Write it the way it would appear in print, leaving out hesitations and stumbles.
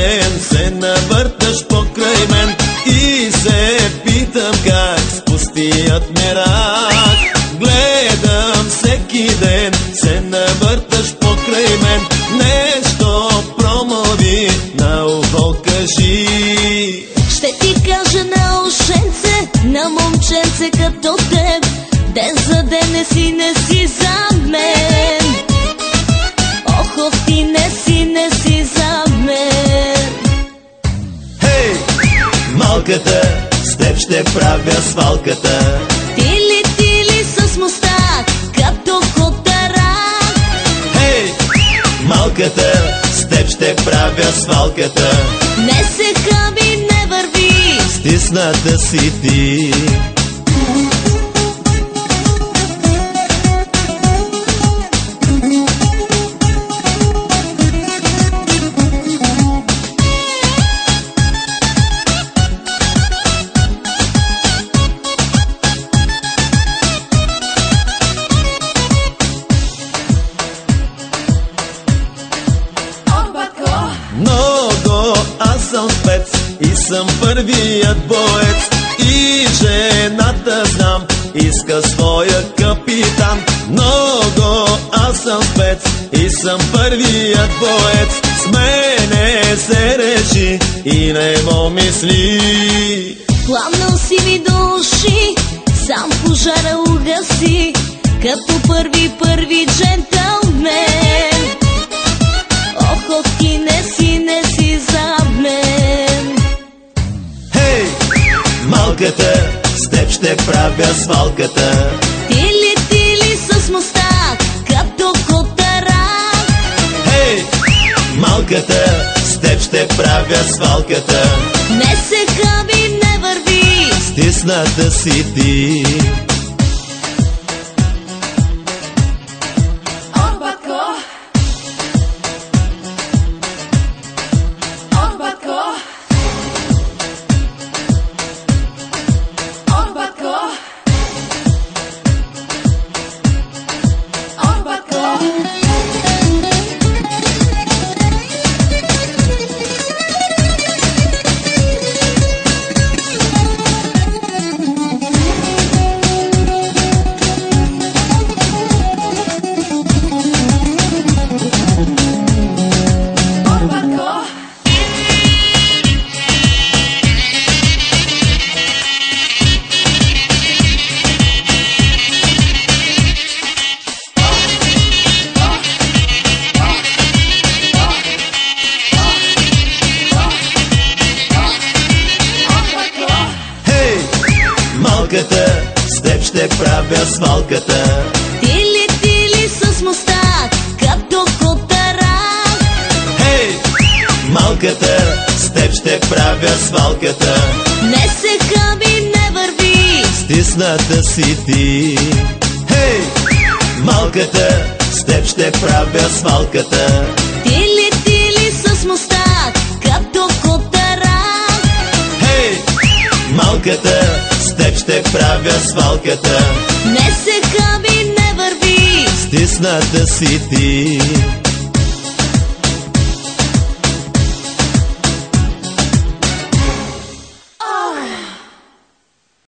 ден се навърташ покрай мен и се питам как с пустият ми рак. Гледам всеки ден се навърташ покрай мен. Нещо промови на ухо кажи. Ще ти кажа на ушенце, на момченце като теб, ден за ден не си за мен. Ох, ти не си за мен. Хей, малката, с теб ще правя свалката. Тили с мустак, като котарак. Хей, малката, с теб ще правя свалката. Не се хаби, не върви, стисната си ти. Много, аз съм спец и съм първият боец. И жената знам, иска своя капитан. Много, аз съм спец и съм първият боец. С мене се реши и не му мисли. Пламнал си ми до уши, сам пожара угаси, като първи джентълмен. Ох, ти не си за мен. Хей, малката, с теб ще правя свалката. Тили с мустак, като котарак. Хей, малката, с теб ще правя свалката. Не се хаби, не върви, стисната си ти. Малката, с теб ще правя свалката. Тили с мустак, като котарак. Хей, малката, с теб ще правя свалката. Не се хаби, не върви, стисната си ти. Хей, малката, с теб ще правя свалката. Тили с мустак, като котарак. Хей, малката, с теб ще правя свалката. Не се хаби, не върви, стисната си ти.